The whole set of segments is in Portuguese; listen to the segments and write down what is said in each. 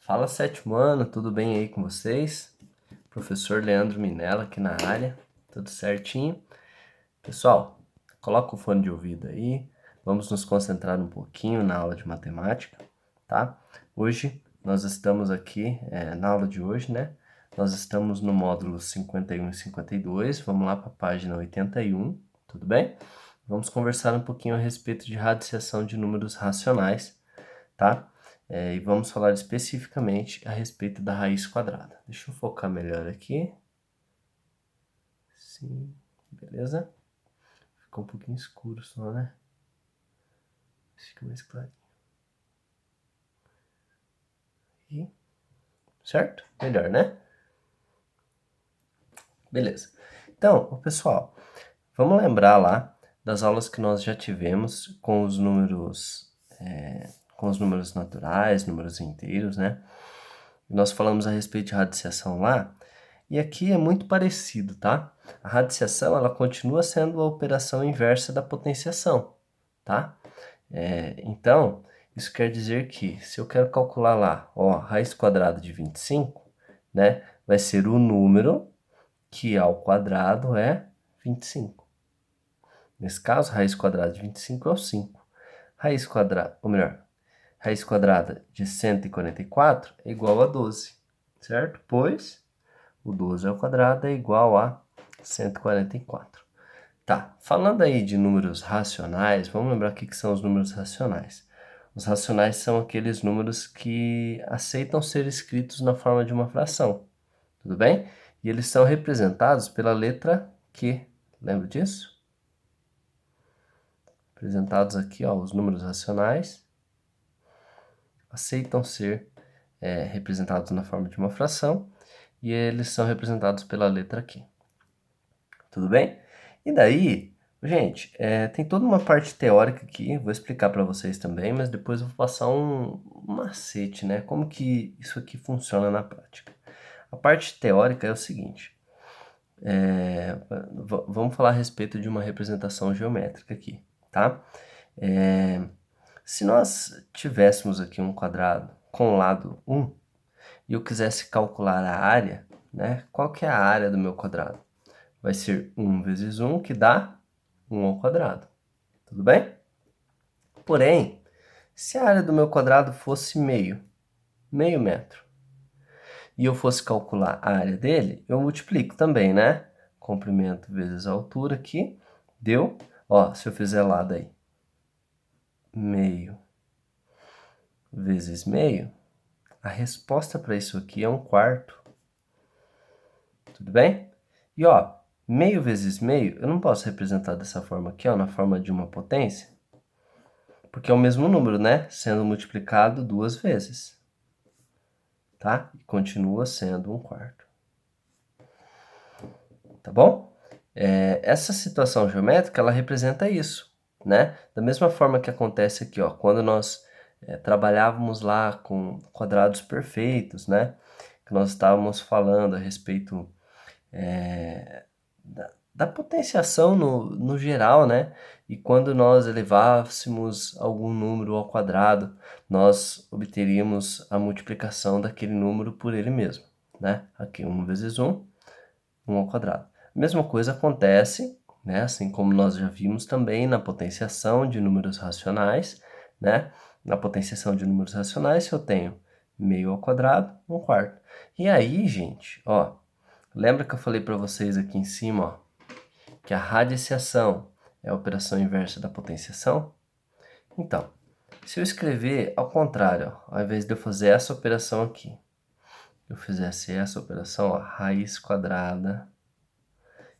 Fala, sétimo ano, tudo bem aí com vocês? Professor Leandro Minella aqui na área, tudo certinho? Pessoal, coloca o fone de ouvido aí, vamos nos concentrar um pouquinho na aula de matemática, tá? Hoje nós estamos aqui, na aula de hoje, né? Nós estamos no módulo 51 e 52, vamos lá para a página 81, tudo bem? Vamos conversar um pouquinho a respeito de radiciação de números racionais, tá? E vamos falar especificamente a respeito da raiz quadrada. Deixa eu focar melhor aqui. Sim, beleza? Ficou um pouquinho escuro só, né? Fica mais clarinho. E, certo? Melhor, né? Beleza. Então, pessoal, vamos lembrar lá das aulas que nós já tivemos com os números naturais, números inteiros, né? Nós falamos a respeito de radiciação lá, e aqui é muito parecido, tá? A radiciação, ela continua sendo a operação inversa da potenciação, tá? Então, isso quer dizer que se eu quero calcular lá, ó, raiz quadrada de 25, né? Vai ser o número que ao quadrado é 25. Nesse caso, raiz quadrada de 25 é o 5. Raiz quadrada, ou melhor, raiz quadrada de 144 é igual a 12, certo? Pois o 12 ao quadrado é igual a 144. Tá, falando aí de números racionais, vamos lembrar o que são os números racionais. Os racionais são aqueles números que aceitam ser escritos na forma de uma fração, tudo bem? E eles são representados pela letra Q, lembra disso? Representados aqui, ó, os números racionais aceitam ser representados na forma de uma fração e eles são representados pela letra Q. Tudo bem? E daí, gente, tem toda uma parte teórica aqui, vou explicar para vocês também, mas depois eu vou passar um macete, né? Como que isso aqui funciona na prática. A parte teórica é o seguinte, vamos falar a respeito de uma representação geométrica aqui, tá? Se nós tivéssemos aqui um quadrado com lado 1 e eu quisesse calcular a área, né? Qual que é a área do meu quadrado? Vai ser 1 vezes 1, que dá 1 ao quadrado. Tudo bem? Porém, se a área do meu quadrado fosse meio metro, e eu fosse calcular a área dele, eu multiplico também, né? Comprimento vezes a altura aqui, deu, ó, se eu fizer lá daí, meio vezes meio, a resposta para isso aqui é 1/4. Tudo bem? E ó, meio vezes meio, eu não posso representar dessa forma aqui, ó, na forma de uma potência, porque é o mesmo número, né? Sendo multiplicado 2 vezes, tá? E continua sendo 1/4. Tá bom? Essa situação geométrica, ela representa isso, né? Da mesma forma que acontece aqui, ó, quando nós trabalhávamos lá com quadrados perfeitos, né? Que nós estávamos falando a respeito da potenciação no geral, né? E quando nós elevássemos algum número ao quadrado, nós obteríamos a multiplicação daquele número por ele mesmo, né? Aqui 1 vezes 1, 1 ao quadrado. A mesma coisa acontece, né? Assim como nós já vimos também na potenciação de números racionais, né? Na potenciação de números racionais, se eu tenho meio ao quadrado, 1/4. E aí, gente, ó, lembra que eu falei para vocês aqui em cima, ó, que a radiciação é a operação inversa da potenciação? Então, se eu escrever ao contrário, ó, ao invés de eu fazer essa operação aqui, eu fizesse essa operação, ó, raiz quadrada,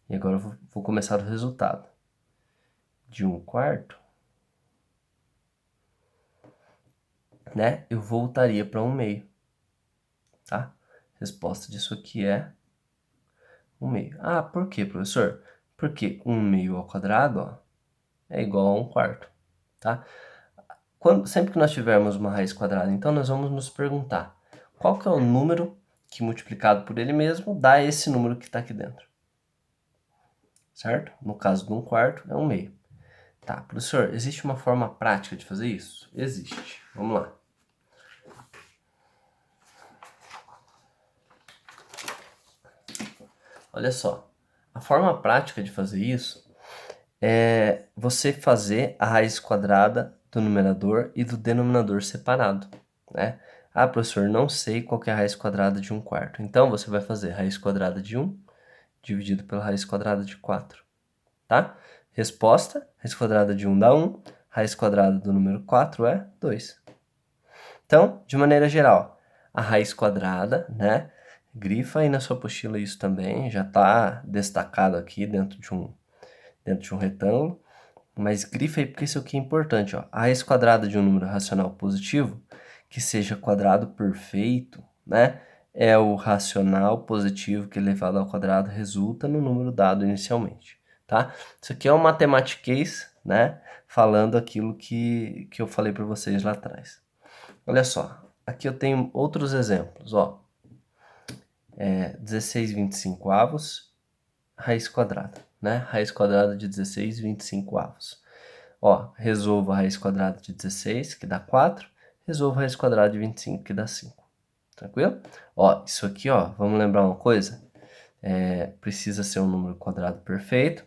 e agora eu vou começar do resultado. De 1/4, né, eu voltaria para 1/2, tá? Resposta disso aqui é 1/2. Ah, por quê, professor? Porque 1/2 ao quadrado, ó, é igual a 1/4, tá? Sempre que nós tivermos uma raiz quadrada, então nós vamos nos perguntar qual que é o número que multiplicado por ele mesmo dá esse número que está aqui dentro, certo? No caso do 1/4 é 1/2. Tá, professor, existe uma forma prática de fazer isso? Existe. Vamos lá. Olha só, a forma prática de fazer isso é você fazer a raiz quadrada do numerador e do denominador separado, né? Ah, professor, não sei qual que é a raiz quadrada de 1/4. Então, você vai fazer raiz quadrada de 1 dividido pela raiz quadrada de 4, tá? Resposta, raiz quadrada de 1 dá 1, raiz quadrada do número 4 é 2. Então, de maneira geral, a raiz quadrada, né? Grifa aí na sua apostila isso também, já está destacado aqui dentro de um retângulo, mas grifa aí porque isso aqui é importante, ó. A raiz quadrada de um número racional positivo, que seja quadrado perfeito, né? É o racional positivo que elevado ao quadrado resulta no número dado inicialmente, tá? Isso aqui é um matematiquês, né? Falando aquilo que eu falei para vocês lá atrás. Olha só, aqui eu tenho outros exemplos, ó. 16/25, raiz quadrada, né? Raiz quadrada de 16/25. Ó, resolvo a raiz quadrada de 16, que dá 4. Resolvo a raiz quadrada de 25, que dá 5. Tranquilo? Ó, isso aqui, ó, vamos lembrar uma coisa? Precisa ser um número quadrado perfeito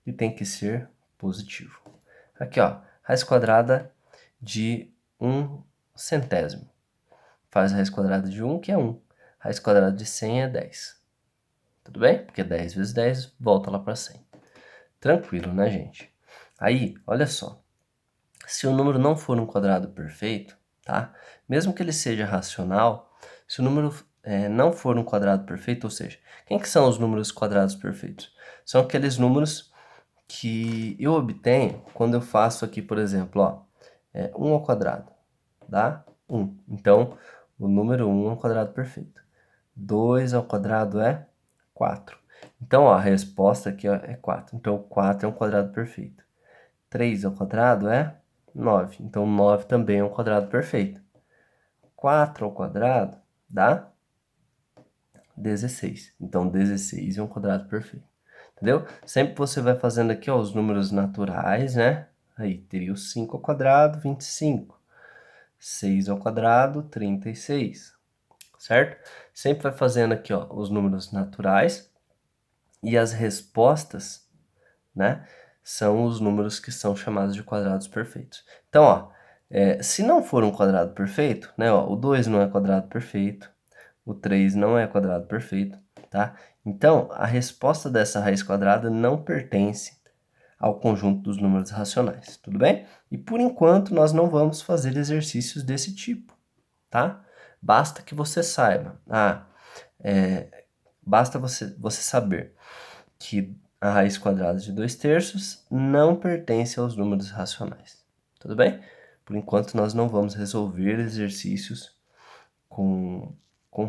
e tem que ser positivo. Aqui, ó, raiz quadrada de 1/100. Faz a raiz quadrada de 1, que é 1. Raiz quadrada de 100 é 10. Tudo bem? Porque 10 vezes 10 volta lá para 100. Tranquilo, né, gente? Aí, olha só. Se o número não for um quadrado perfeito, tá? Mesmo que ele seja racional, se o número não for um quadrado perfeito, ou seja, quem que são os números quadrados perfeitos? São aqueles números que eu obtenho quando eu faço aqui, por exemplo, ó, 1 ao quadrado dá 1. Então, o número 1 é um quadrado perfeito. 2 ao quadrado é 4. Então, ó, a resposta aqui ó, é 4. Então, 4 é um quadrado perfeito. 3 ao quadrado é 9. Então, 9 também é um quadrado perfeito. 4 ao quadrado dá 16. Então, 16 é um quadrado perfeito. Entendeu? Sempre você vai fazendo aqui ó, os números naturais, né? Aí, teria o 5 ao quadrado, 25. 6 ao quadrado, 36. Certo? Sempre vai fazendo aqui ó, os números naturais e as respostas, né? São os números que são chamados de quadrados perfeitos. Então, ó, se não for um quadrado perfeito, né? Ó, o 2 não é quadrado perfeito, o 3 não é quadrado perfeito, tá? Então, a resposta dessa raiz quadrada não pertence ao conjunto dos números racionais, tudo bem? E por enquanto nós não vamos fazer exercícios desse tipo, tá? Basta que você saiba. Basta você saber que a raiz quadrada de 2/3 não pertence aos números racionais. Tudo bem? Por enquanto, nós não vamos resolver exercícios com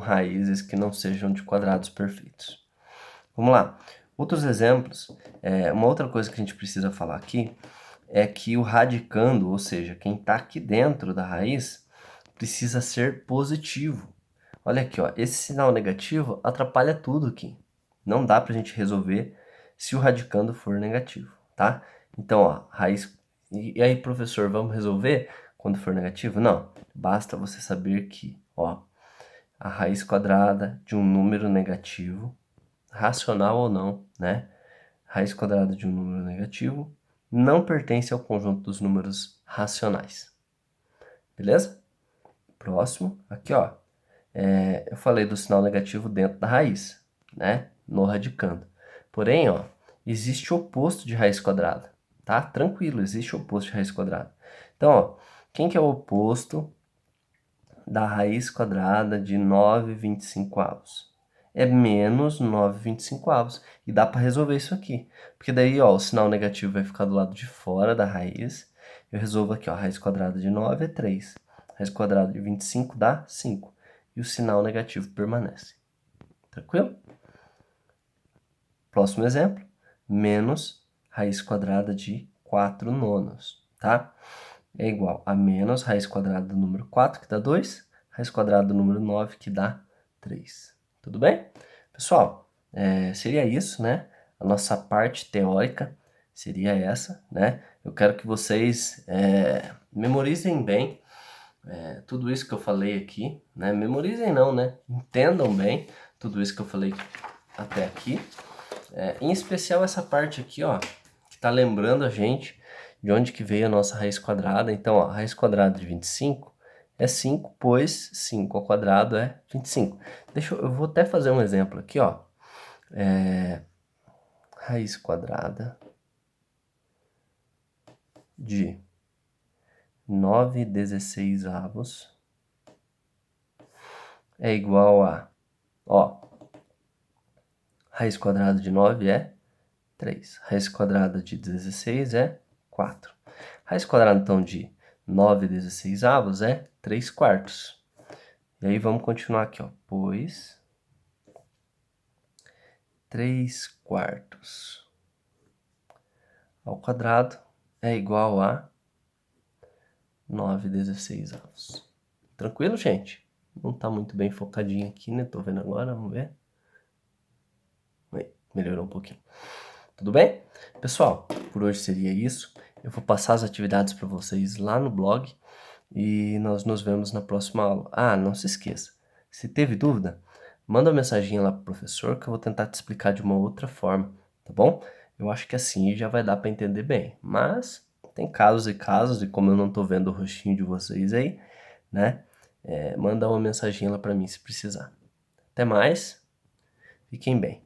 raízes que não sejam de quadrados perfeitos. Vamos lá. Outros exemplos, uma outra coisa que a gente precisa falar aqui é que o radicando, ou seja, quem está aqui dentro da raiz, precisa ser positivo. Olha aqui, ó, esse sinal negativo atrapalha tudo aqui. Não dá para a gente resolver se o radicando for negativo, tá? Então, ó, raiz... E aí, professor, vamos resolver quando for negativo? Não, basta você saber que, ó, a raiz quadrada de um número negativo, racional ou não, né? Raiz quadrada de um número negativo não pertence ao conjunto dos números racionais. Beleza? Próximo, aqui, ó. Eu falei do sinal negativo dentro da raiz, né? No radicando. Porém, ó, existe o oposto de raiz quadrada, tá? Tranquilo, existe o oposto de raiz quadrada. Então, ó, quem que é o oposto da raiz quadrada de 9/25? É menos 9/25. E dá para resolver isso aqui. Porque daí, ó, o sinal negativo vai ficar do lado de fora da raiz. Eu resolvo aqui, ó, a raiz quadrada de 9 é 3. A raiz quadrada de 25 dá 5. E o sinal negativo permanece. Tranquilo? Próximo exemplo. Menos raiz quadrada de 4/9, tá? É igual a menos raiz quadrada do número 4, que dá 2, raiz quadrada do número 9, que dá 3. Tudo bem? Pessoal, seria isso, né? A nossa parte teórica seria essa, né? Eu quero que vocês memorizem bem tudo isso que eu falei aqui, né? Memorizem não, né? Entendam bem tudo isso que eu falei até aqui. Em especial essa parte aqui, ó, que tá lembrando a gente de onde que veio a nossa raiz quadrada. Então, ó, a raiz quadrada de 25 é 5, pois 5 ao quadrado é 25. Eu vou até fazer um exemplo aqui, ó. Raiz quadrada de 9/16 é igual a, ó, raiz quadrada de 9 é 3. Raiz quadrada de 16 é 4. Raiz quadrada, então, de 9/16 é 3/4. E aí vamos continuar aqui, ó. Pois 3/4 ao quadrado é igual a 9/16. Tranquilo, gente? Não tá muito bem focadinho aqui, né? Tô vendo agora, vamos ver. Melhorou um pouquinho. Tudo bem? Pessoal, por hoje seria isso. Eu vou passar as atividades para vocês lá no blog e nós nos vemos na próxima aula. Ah, não se esqueça, se teve dúvida, manda uma mensagem lá pro professor que eu vou tentar te explicar de uma outra forma, tá bom? Eu acho que assim já vai dar para entender bem, mas tem casos e casos, e como eu não tô vendo o rostinho de vocês aí, né? Manda uma mensagem lá para mim se precisar. Até mais, fiquem bem.